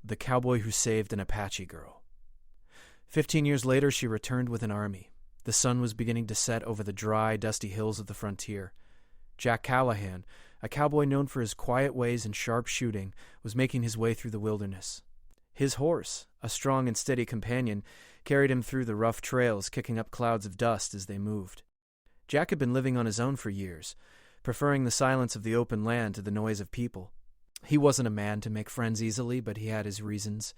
the cowboy who saved an Apache girl. 15 years later, she returned with an army. The sun was beginning to set over the dry, dusty hills of the frontier. Jack Callahan, a cowboy known for his quiet ways and sharp shooting, was making his way through the wilderness. His horse, a strong and steady companion, carried him through the rough trails, kicking up clouds of dust as they moved. Jack had been living on his own for years, preferring the silence of the open land to the noise of people. He wasn't a man to make friends easily, but he had his reasons.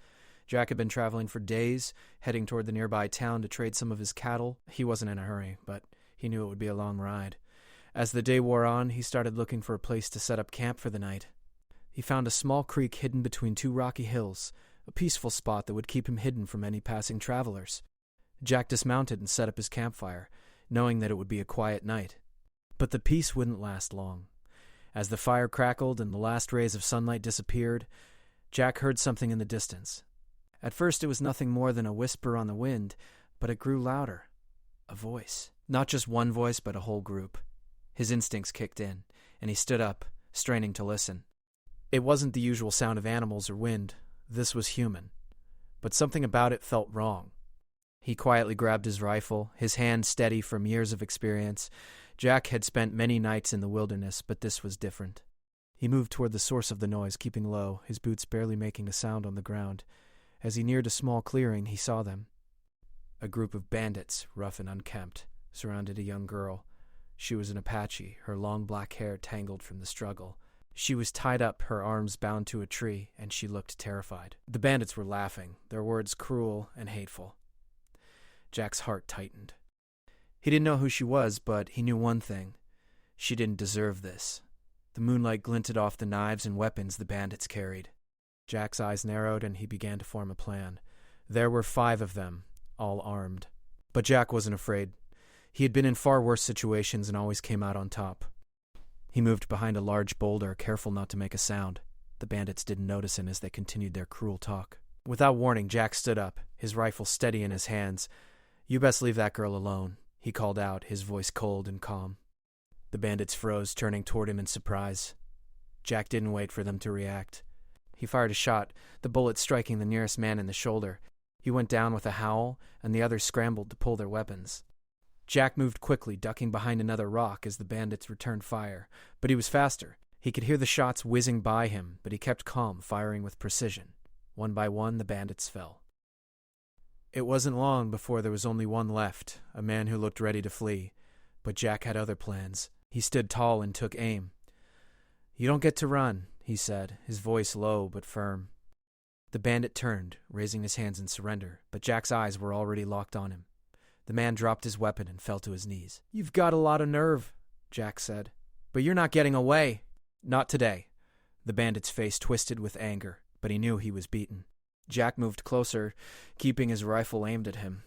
Jack had been traveling for days, heading toward the nearby town to trade some of his cattle. He wasn't in a hurry, but he knew it would be a long ride. As the day wore on, he started looking for a place to set up camp for the night. He found a small creek hidden between two rocky hills, a peaceful spot that would keep him hidden from any passing travelers. Jack dismounted and set up his campfire, knowing that it would be a quiet night. But the peace wouldn't last long. As the fire crackled and the last rays of sunlight disappeared, Jack heard something in the distance. At first it was nothing more than a whisper on the wind, but it grew louder. A voice. Not just one voice, but a whole group. His instincts kicked in, and he stood up, straining to listen. It wasn't the usual sound of animals or wind. This was human. But something about it felt wrong. He quietly grabbed his rifle, his hand steady from years of experience. Jack had spent many nights in the wilderness, but this was different. He moved toward the source of the noise, keeping low, his boots barely making a sound on the ground. As he neared a small clearing, he saw them. A group of bandits, rough and unkempt, surrounded a young girl. She was an Apache, her long black hair tangled from the struggle. She was tied up, her arms bound to a tree, and she looked terrified. The bandits were laughing, their words cruel and hateful. Jack's heart tightened. He didn't know who she was, but he knew one thing. She didn't deserve this. The moonlight glinted off the knives and weapons the bandits carried. Jack's eyes narrowed, and he began to form a plan. There were 5 of them, all armed. But Jack wasn't afraid. He had been in far worse situations and always came out on top. He moved behind a large boulder, careful not to make a sound. The bandits didn't notice him as they continued their cruel talk. Without warning, Jack stood up, his rifle steady in his hands. "You best leave that girl alone," he called out, his voice cold and calm. The bandits froze, turning toward him in surprise. Jack didn't wait for them to react. He fired a shot, the bullet striking the nearest man in the shoulder. He went down with a howl, and the others scrambled to pull their weapons. Jack moved quickly, ducking behind another rock as the bandits returned fire. But he was faster. He could hear the shots whizzing by him, but he kept calm, firing with precision. One by one, the bandits fell. It wasn't long before there was only one left, a man who looked ready to flee. But Jack had other plans. He stood tall and took aim. "You don't get to run," he said, his voice low but firm. The bandit turned, raising his hands in surrender, but Jack's eyes were already locked on him. The man dropped his weapon and fell to his knees. "You've got a lot of nerve," Jack said. "But you're not getting away." "Not today." The bandit's face twisted with anger, but he knew he was beaten. Jack moved closer, keeping his rifle aimed at him.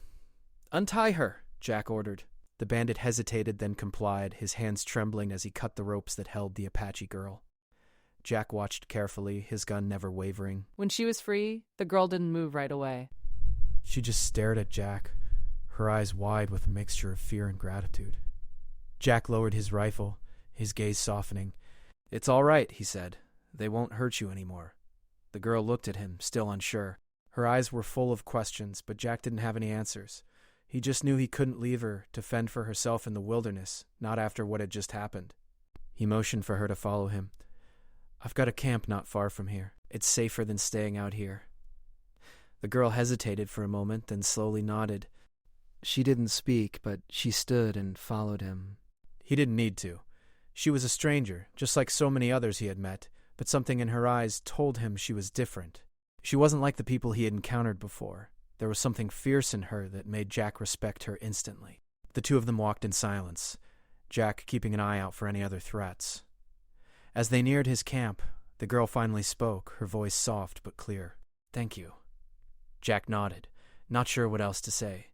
"Untie her," Jack ordered. The bandit hesitated, then complied, his hands trembling as he cut the ropes that held the Apache girl. Jack watched carefully, his gun never wavering. When she was free, the girl didn't move right away. She just stared at Jack, her eyes wide with a mixture of fear and gratitude. Jack lowered his rifle, his gaze softening. "It's all right," he said. "They won't hurt you anymore." The girl looked at him, still unsure. Her eyes were full of questions, but Jack didn't have any answers. He just knew he couldn't leave her to fend for herself in the wilderness, not after what had just happened. He motioned for her to follow him. "I've got a camp not far from here. It's safer than staying out here." The girl hesitated for a moment, then slowly nodded. She didn't speak, but she stood and followed him. He didn't need to. She was a stranger, just like so many others he had met, but something in her eyes told him she was different. She wasn't like the people he had encountered before. There was something fierce in her that made Jack respect her instantly. The two of them walked in silence, Jack keeping an eye out for any other threats. As they neared his camp, the girl finally spoke, her voice soft but clear. "Thank you." Jack nodded, not sure what else to say.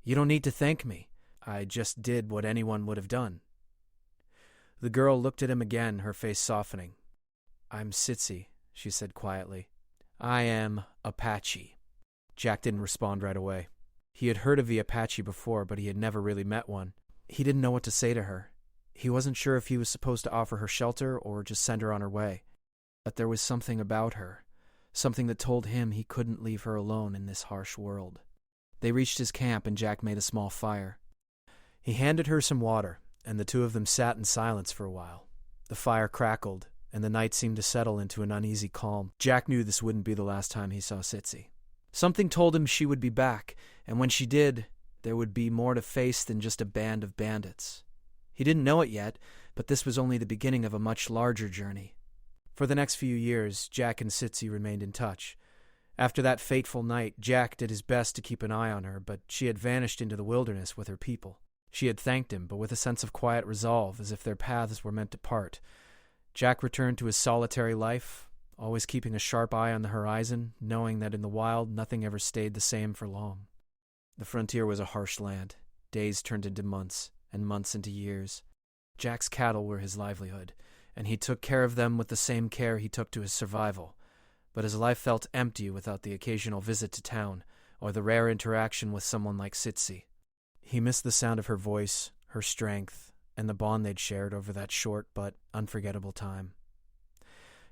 "You don't need to thank me. I just did what anyone would have done." The girl looked at him again, her face softening. "I'm Sitsi," she said quietly. "I am Apache." Jack didn't respond right away. He had heard of the Apache before, but he had never really met one. He didn't know what to say to her. He wasn't sure if he was supposed to offer her shelter or just send her on her way. But there was something about her, something that told him he couldn't leave her alone in this harsh world. They reached his camp and Jack made a small fire. He handed her some water, and the two of them sat in silence for a while. The fire crackled, and the night seemed to settle into an uneasy calm. Jack knew this wouldn't be the last time he saw Sitsi. Something told him she would be back, and when she did, there would be more to face than just a band of bandits. He didn't know it yet, but this was only the beginning of a much larger journey. For the next few years, Jack and Sitsi remained in touch. After that fateful night, Jack did his best to keep an eye on her, but she had vanished into the wilderness with her people. She had thanked him, but with a sense of quiet resolve, as if their paths were meant to part. Jack returned to his solitary life, always keeping a sharp eye on the horizon, knowing that in the wild nothing ever stayed the same for long. The frontier was a harsh land. Days turned into months, and months into years. Jack's cattle were his livelihood, and he took care of them with the same care he took to his survival. But his life felt empty without the occasional visit to town, or the rare interaction with someone like Sitsi. He missed the sound of her voice, her strength, and the bond they'd shared over that short but unforgettable time.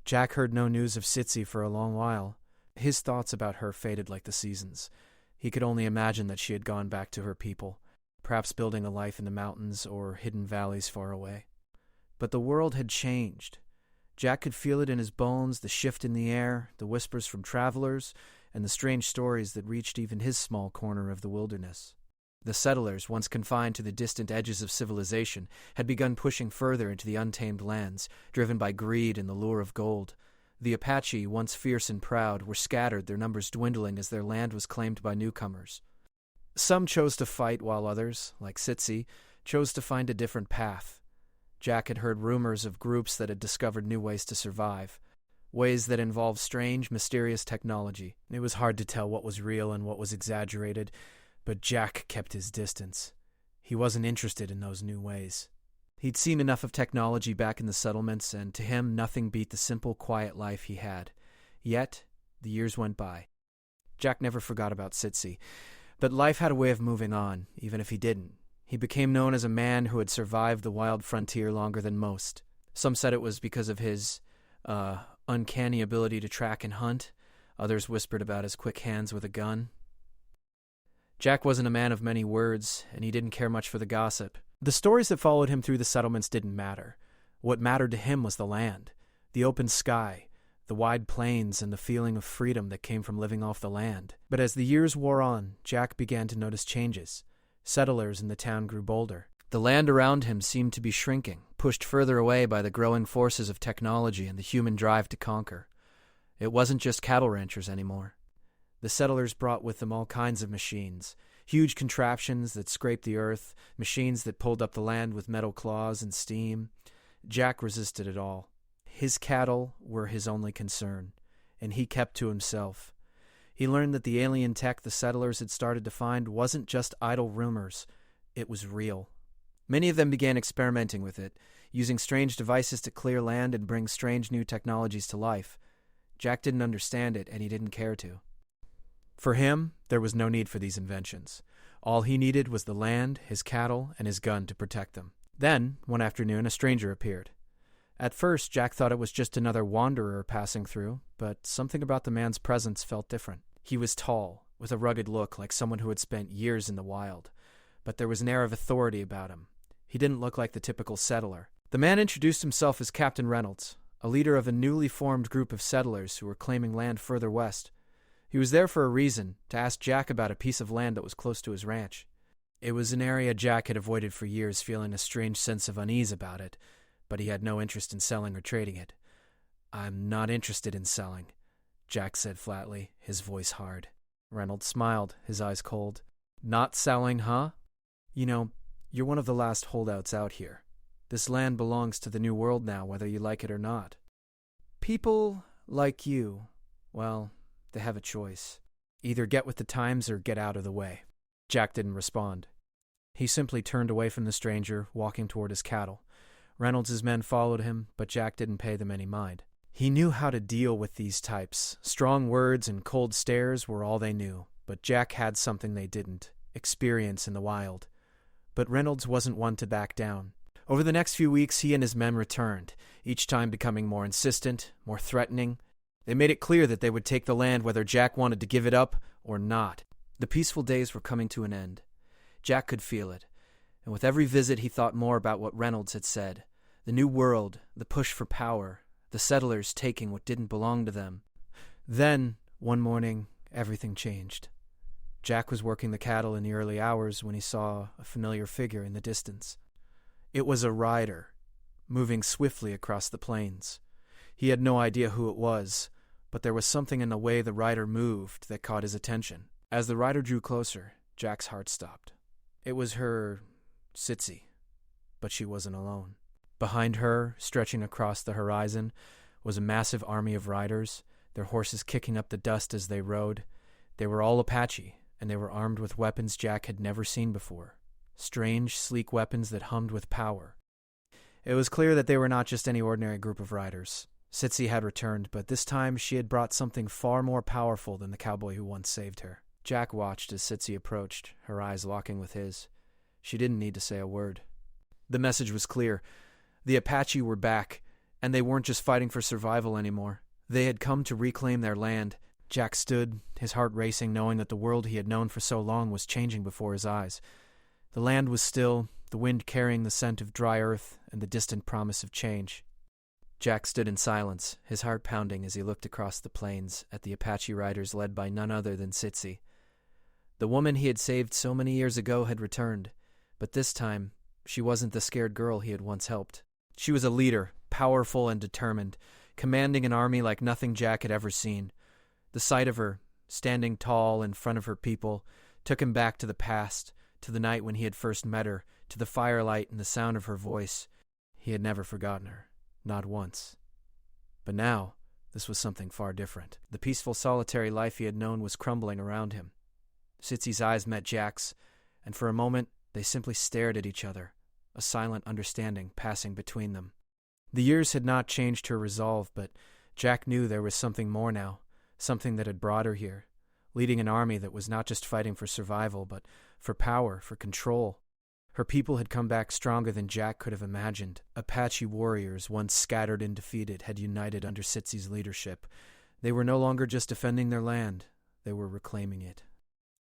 Jack heard no news of Sitsi for a long while. His thoughts about her faded like the seasons. He could only imagine that she had gone back to her people, perhaps building a life in the mountains or hidden valleys far away. But the world had changed. Jack could feel it in his bones, the shift in the air, the whispers from travelers, and the strange stories that reached even his small corner of the wilderness. The settlers, once confined to the distant edges of civilization, had begun pushing further into the untamed lands, driven by greed and the lure of gold. The Apache, once fierce and proud, were scattered, their numbers dwindling as their land was claimed by newcomers. Some chose to fight, while others, like Sitsi, chose to find a different path. Jack had heard rumors of groups that had discovered new ways to survive, ways that involved strange, mysterious technology. It was hard to tell what was real and what was exaggerated, but Jack kept his distance. He wasn't interested in those new ways. He'd seen enough of technology back in the settlements, and to him nothing beat the simple, quiet life he had. Yet, the years went by. Jack never forgot about Sitsi, but life had a way of moving on, even if he didn't. He became known as a man who had survived the wild frontier longer than most. Some said it was because of his uncanny ability to track and hunt. Others whispered about his quick hands with a gun. Jack wasn't a man of many words, and he didn't care much for the gossip. The stories that followed him through the settlements didn't matter. What mattered to him was the land, the open sky, the wide plains, and the feeling of freedom that came from living off the land. But as the years wore on, Jack began to notice changes. Settlers in the town grew bolder. The land around him seemed to be shrinking, pushed further away by the growing forces of technology and the human drive to conquer. It wasn't just cattle ranchers anymore. The settlers brought with them all kinds of machines, huge contraptions that scraped the earth, machines that pulled up the land with metal claws and steam. Jack resisted it all. His cattle were his only concern, and he kept to himself. He learned that the alien tech the settlers had started to find wasn't just idle rumors. It was real. Many of them began experimenting with it, using strange devices to clear land and bring strange new technologies to life. Jack didn't understand it, and he didn't care to. For him, there was no need for these inventions. All he needed was the land, his cattle, and his gun to protect them. Then, one afternoon, a stranger appeared. At first, Jack thought it was just another wanderer passing through, but something about the man's presence felt different. He was tall, with a rugged look like someone who had spent years in the wild, but there was an air of authority about him. He didn't look like the typical settler. The man introduced himself as Captain Reynolds, a leader of a newly formed group of settlers who were claiming land further west. He was there for a reason, to ask Jack about a piece of land that was close to his ranch. It was an area Jack had avoided for years, feeling a strange sense of unease about it, but he had no interest in selling or trading it. "I'm not interested in selling," Jack said flatly, his voice hard. Reynolds smiled, his eyes cold. "Not selling, huh? You know, you're one of the last holdouts out here. This land belongs to the New World now, whether you like it or not. People like you, well, they have a choice. Either get with the times or get out of the way." Jack didn't respond. He simply turned away from the stranger, walking toward his cattle. Reynolds' men followed him, but Jack didn't pay them any mind. He knew how to deal with these types. Strong words and cold stares were all they knew, but Jack had something they didn't: experience in the wild. But Reynolds wasn't one to back down. Over the next few weeks, he and his men returned, each time becoming more insistent, more threatening. They made it clear that they would take the land whether Jack wanted to give it up or not. The peaceful days were coming to an end. Jack could feel it, and with every visit he thought more about what Reynolds had said. The new world, the push for power, the settlers taking what didn't belong to them. Then, one morning, everything changed. Jack was working the cattle in the early hours when he saw a familiar figure in the distance. It was a rider, moving swiftly across the plains. He had no idea who it was, but there was something in the way the rider moved that caught his attention. As the rider drew closer, Jack's heart stopped. It was her Sitsi, but she wasn't alone. Behind her, stretching across the horizon, was a massive army of riders, their horses kicking up the dust as they rode. They were all Apache, and they were armed with weapons Jack had never seen before. Strange, sleek weapons that hummed with power. It was clear that they were not just any ordinary group of riders. Sitsi had returned, but this time she had brought something far more powerful than the cowboy who once saved her. Jack watched as Sitsi approached, her eyes locking with his. She didn't need to say a word. The message was clear. The Apache were back, and they weren't just fighting for survival anymore. They had come to reclaim their land. Jack stood, his heart racing, knowing that the world he had known for so long was changing before his eyes. The land was still, the wind carrying the scent of dry earth and the distant promise of change. Jack stood in silence, his heart pounding as he looked across the plains at the Apache riders led by none other than Sitsi. The woman he had saved so many years ago had returned, but this time she wasn't the scared girl he had once helped. She was a leader, powerful and determined, commanding an army like nothing Jack had ever seen. The sight of her, standing tall in front of her people, took him back to the past, to the night when he had first met her, to the firelight and the sound of her voice. He had never forgotten her, not once. But now, this was something far different. The peaceful, solitary life he had known was crumbling around him. Sitsi's eyes met Jack's, and for a moment they simply stared at each other, a silent understanding passing between them. The years had not changed her resolve, but Jack knew there was something more now, something that had brought her here, leading an army that was not just fighting for survival, but for power, for control. Her people had come back stronger than Jack could have imagined. Apache warriors, once scattered and defeated, had united under Sitsi's leadership. They were no longer just defending their land, they were reclaiming it.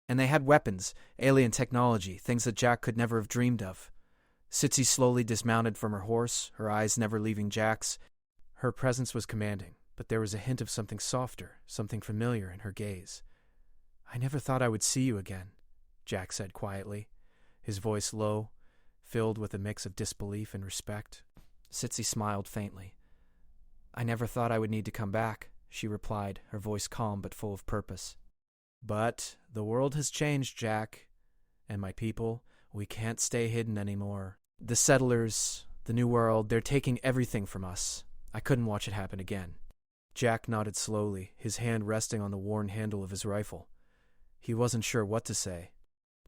And they had weapons, alien technology, things that Jack could never have dreamed of. Sitsi slowly dismounted from her horse, her eyes never leaving Jack's. Her presence was commanding, but there was a hint of something softer, something familiar in her gaze. "I never thought I would see you again," Jack said quietly, his voice low, filled with a mix of disbelief and respect. Sitsi smiled faintly. "I never thought I would need to come back," she replied, her voice calm but full of purpose. "But the world has changed, Jack, and my people, we can't stay hidden anymore. The settlers, the new world, they're taking everything from us. I couldn't watch it happen again." Jack nodded slowly, his hand resting on the worn handle of his rifle. He wasn't sure what to say.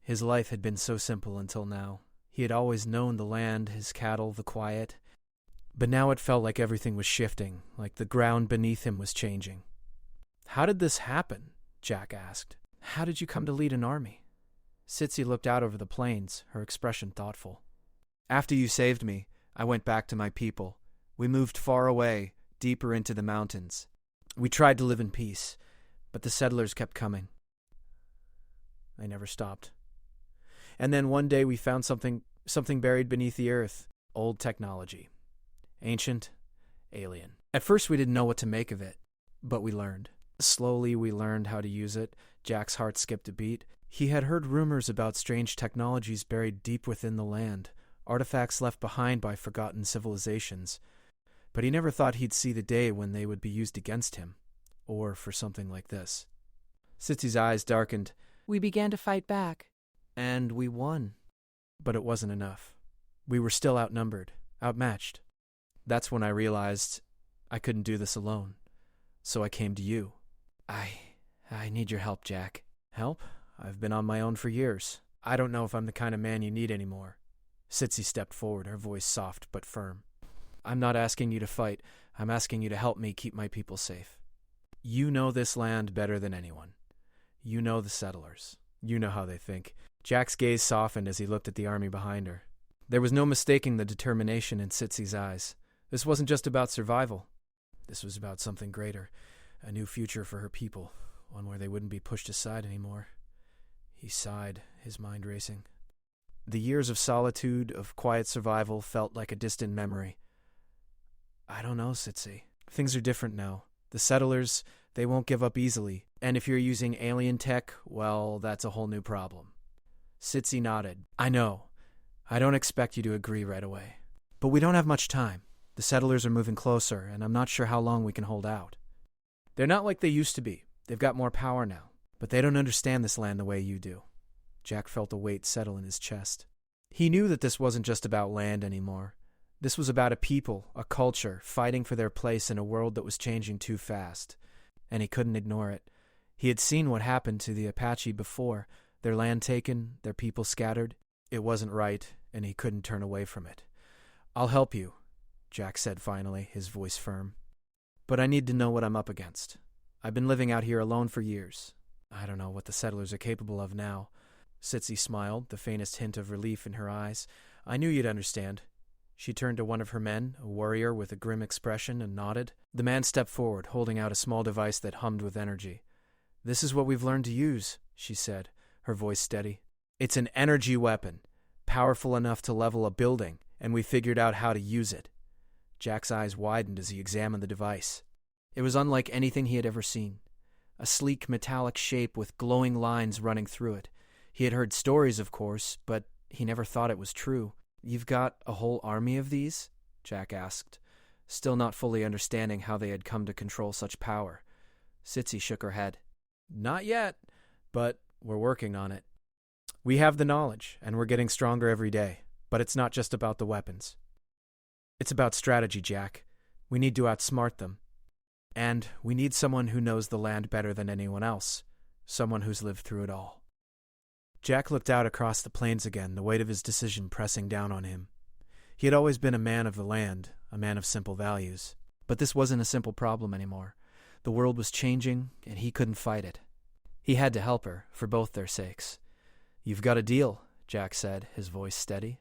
His life had been so simple until now. He had always known the land, his cattle, the quiet. But now it felt like everything was shifting, like the ground beneath him was changing. "How did this happen?" Jack asked. "How did you come to lead an army?" Sitsi looked out over the plains, her expression thoughtful. "After you saved me, I went back to my people. We moved far away, deeper into the mountains. We tried to live in peace, but the settlers kept coming. I never stopped. And then one day we found something buried beneath the earth. Old technology. Ancient, alien. At first we didn't know what to make of it, but we learned. Slowly we learned how to use it." Jack's heart skipped a beat. He had heard rumors about strange technologies buried deep within the land, artifacts left behind by forgotten civilizations. But he never thought he'd see the day when they would be used against him, or for something like this. Sitsi's eyes darkened. "We began to fight back." "And we won." But it wasn't enough. We were still outnumbered, outmatched. That's when I realized I couldn't do this alone. So I came to you. I need your help, Jack." "Help? I've been on my own for years. I don't know if I'm the kind of man you need anymore." Sitsi stepped forward, her voice soft but firm. "I'm not asking you to fight. I'm asking you to help me keep my people safe. You know this land better than anyone. You know the settlers. You know how they think." Jack's gaze softened as he looked at the army behind her. There was no mistaking the determination in Sitsi's eyes. This wasn't just about survival. This was about something greater. A new future for her people, one where they wouldn't be pushed aside anymore. He sighed, his mind racing. The years of solitude, of quiet survival, felt like a distant memory. I don't know, Sitsi. Things are different now. The settlers, they won't give up easily. And if you're using alien tech, well, that's a whole new problem. Sitsi nodded. I know. I don't expect you to agree right away. But we don't have much time. The settlers are moving closer, and I'm not sure how long we can hold out. They're not like they used to be. They've got more power now. But they don't understand this land the way you do. Jack felt a weight settle in his chest. He knew that this wasn't just about land anymore. This was about a people, a culture, fighting for their place in a world that was changing too fast. And he couldn't ignore it. He had seen what happened to the Apache before. Their land taken, their people scattered. It wasn't right, and he couldn't turn away from it. I'll help you, Jack said finally, his voice firm. But I need to know what I'm up against. I've been living out here alone for years. I don't know what the settlers are capable of now. Sitsi smiled, the faintest hint of relief in her eyes. I knew you'd understand. She turned to one of her men, a warrior with a grim expression, and nodded. The man stepped forward, holding out a small device that hummed with energy. This is what we've learned to use, she said, her voice steady. It's an energy weapon, powerful enough to level a building, and we figured out how to use it. Jack's eyes widened as he examined the device. It was unlike anything he had ever seen. A sleek metallic shape with glowing lines running through it. He had heard stories, of course, but he never thought it was true. You've got a whole army of these? Jack asked, still not fully understanding how they had come to control such power. Sitsi shook her head. Not yet, but we're working on it. We have the knowledge, and we're getting stronger every day, but it's not just about the weapons. It's about strategy, Jack. We need to outsmart them. And we need someone who knows the land better than anyone else, someone who's lived through it all. Jack looked out across the plains again, the weight of his decision pressing down on him. He had always been a man of the land, a man of simple values. But this wasn't a simple problem anymore. The world was changing, and he couldn't fight it. He had to help her, for both their sakes. You've got a deal, Jack said, his voice steady.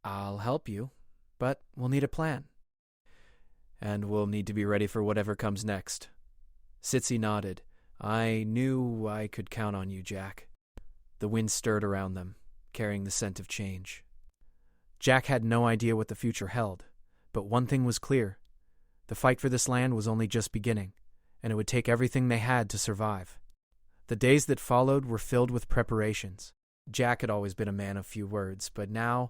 I'll help you, but we'll need a plan. And we'll need to be ready for whatever comes next. Sitsi nodded. I knew I could count on you, Jack. The wind stirred around them, carrying the scent of change. Jack had no idea what the future held, but one thing was clear. The fight for this land was only just beginning, and it would take everything they had to survive. The days that followed were filled with preparations. Jack had always been a man of few words, but now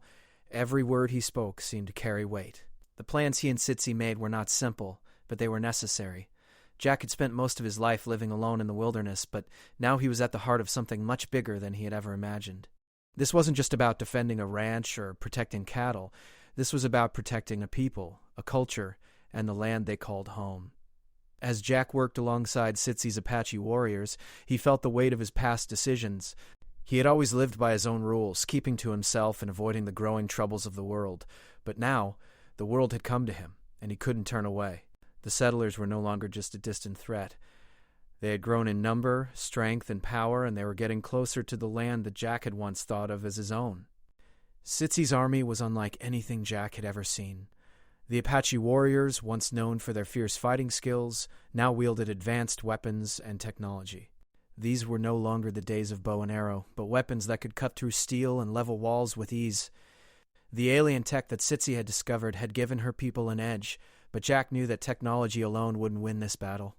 every word he spoke seemed to carry weight. The plans he and Sitsi made were not simple, but they were necessary. Jack had spent most of his life living alone in the wilderness, but now he was at the heart of something much bigger than he had ever imagined. This wasn't just about defending a ranch or protecting cattle. This was about protecting a people, a culture, and the land they called home. As Jack worked alongside Sitsi's Apache warriors, he felt the weight of his past decisions. He had always lived by his own rules, keeping to himself and avoiding the growing troubles of the world. But now, the world had come to him, and he couldn't turn away. The settlers were no longer just a distant threat. They had grown in number, strength, and power, and they were getting closer to the land that Jack had once thought of as his own. Sitsi's army was unlike anything Jack had ever seen. The Apache warriors, once known for their fierce fighting skills, now wielded advanced weapons and technology. These were no longer the days of bow and arrow, but weapons that could cut through steel and level walls with ease. The alien tech that Sitsi had discovered had given her people an edge, but Jack knew that technology alone wouldn't win this battle.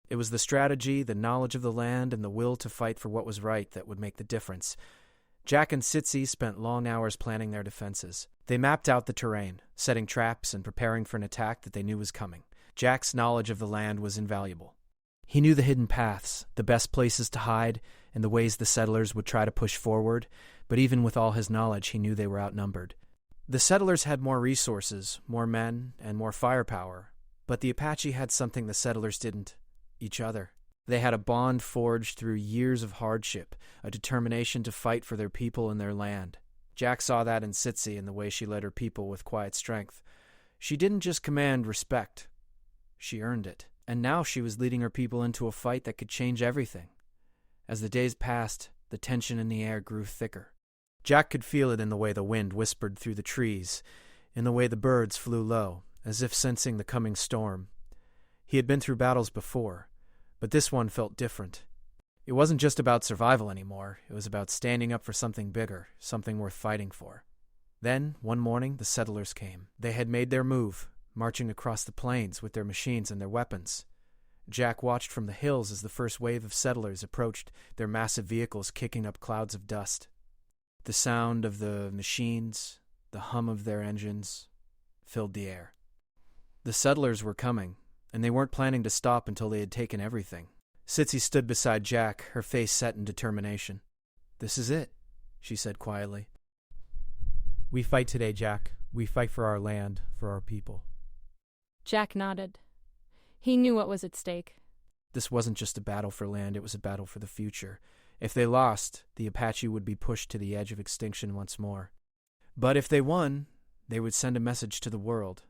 It was the strategy, the knowledge of the land, and the will to fight for what was right that would make the difference. Jack and Sitsi spent long hours planning their defenses. They mapped out the terrain, setting traps and preparing for an attack that they knew was coming. Jack's knowledge of the land was invaluable. He knew the hidden paths, the best places to hide, and the ways the settlers would try to push forward, but even with all his knowledge, he knew they were outnumbered. The settlers had more resources, more men, and more firepower, but the Apache had something the settlers didn't: each other. They had a bond forged through years of hardship, a determination to fight for their people and their land. Jack saw that in Sitsi in the way she led her people with quiet strength. She didn't just command respect. She earned it. And now she was leading her people into a fight that could change everything. As the days passed, the tension in the air grew thicker. Jack could feel it in the way the wind whispered through the trees, in the way the birds flew low, as if sensing the coming storm. He had been through battles before, But this one felt different. It wasn't just about survival anymore. It was about standing up for something bigger, something worth fighting for. Then, one morning, the settlers came. They had made their move, marching across the plains with their machines and their weapons. Jack watched from the hills as the first wave of settlers approached, their massive vehicles kicking up clouds of dust. The sound of the machines, the hum of their engines, filled the air. The settlers were coming, and they weren't planning to stop until they had taken everything. Sitsi stood beside Jack, her face set in determination. "This is it," she said quietly. "We fight today, Jack. We fight for our land, for our people." Jack nodded. He knew what was at stake. This wasn't just a battle for land, it was a battle for the future. If they lost, the Apache would be pushed to the edge of extinction once more. But if they won, they would send a message to the world.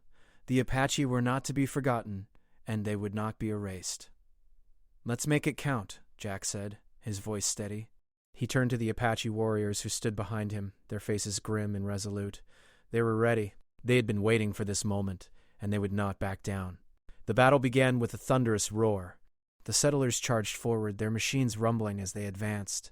The Apache were not to be forgotten, and they would not be erased. "Let's make it count," Jack said, his voice steady. He turned to the Apache warriors who stood behind him, their faces grim and resolute. They were ready. They had been waiting for this moment, and they would not back down. The battle began with a thunderous roar. The settlers charged forward, their machines rumbling as they advanced.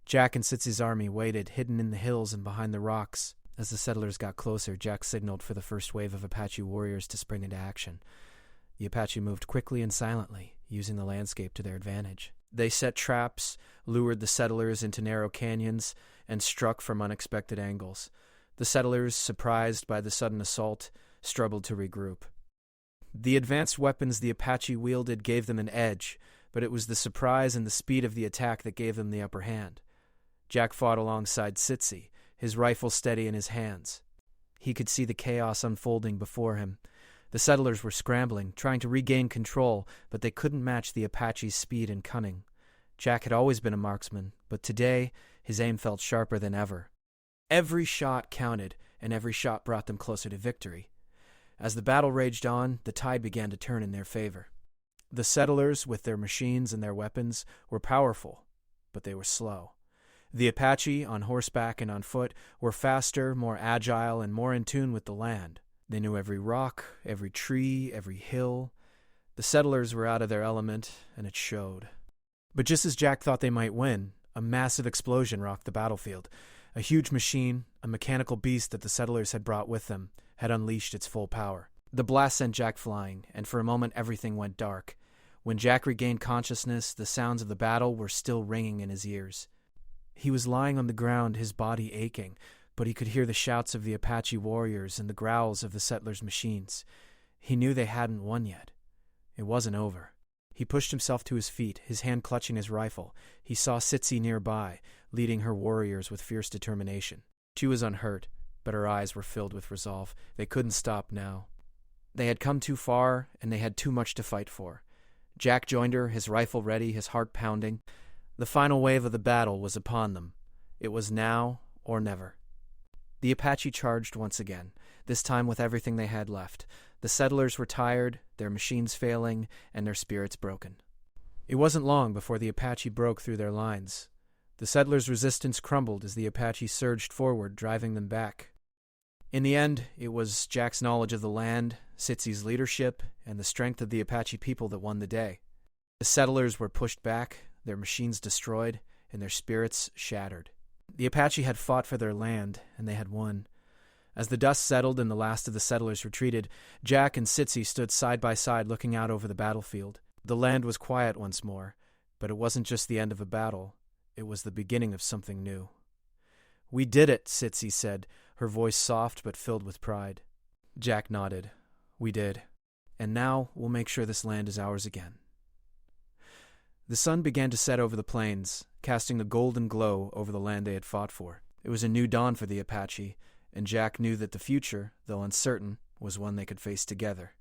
Jack and Sitsi's army waited, hidden in the hills and behind the rocks. As the settlers got closer, Jack signaled for the first wave of Apache warriors to spring into action. The Apache moved quickly and silently, using the landscape to their advantage. They set traps, lured the settlers into narrow canyons, and struck from unexpected angles. The settlers, surprised by the sudden assault, struggled to regroup. The advanced weapons the Apache wielded gave them an edge, but it was the surprise and the speed of the attack that gave them the upper hand. Jack fought alongside Sitsi, his rifle steady in his hands. He could see the chaos unfolding before him. The settlers were scrambling, trying to regain control, but they couldn't match the Apache's speed and cunning. Jack had always been a marksman, but today his aim felt sharper than ever. Every shot counted, and every shot brought them closer to victory. As the battle raged on, the tide began to turn in their favor. The settlers, with their machines and their weapons, were powerful, but they were slow. The Apache, on horseback and on foot, were faster, more agile, and more in tune with the land. They knew every rock, every tree, every hill. The settlers were out of their element, and it showed. But just as Jack thought they might win, a massive explosion rocked the battlefield. A huge machine, a mechanical beast that the settlers had brought with them, had unleashed its full power. The blast sent Jack flying, and for a moment everything went dark. When Jack regained consciousness, the sounds of the battle were still ringing in his ears. He was lying on the ground, his body aching, but he could hear the shouts of the Apache warriors and the growls of the settlers' machines. He knew they hadn't won yet. It wasn't over. He pushed himself to his feet, his hand clutching his rifle. He saw Sitsi nearby, leading her warriors with fierce determination. She was unhurt, but her eyes were filled with resolve. They couldn't stop now. They had come too far, and they had too much to fight for. Jack joined her, his rifle ready, his heart pounding. The final wave of the battle was upon them. It was now or never. The Apache charged once again, this time with everything they had left. The settlers were tired, their machines failing, and their spirits broken. It wasn't long before the Apache broke through their lines. The settlers' resistance crumbled as the Apache surged forward, driving them back. In the end, it was Jack's knowledge of the land, Sitsi's leadership, and the strength of the Apache people that won the day. The settlers were pushed back, their machines destroyed, and their spirits shattered. The Apache had fought for their land, and they had won. As the dust settled and the last of the settlers retreated, Jack and Sitsi stood side by side looking out over the battlefield. The land was quiet once more, but it wasn't just the end of a battle. It was the beginning of something new. "We did it," Sitsi said, her voice soft but filled with pride. Jack nodded. "We did. And now we'll make sure this land is ours again." The sun began to set over the plains, casting a golden glow over the land they had fought for. It was a new dawn for the Apache, and Jack knew that the future, though uncertain, was one they could face together.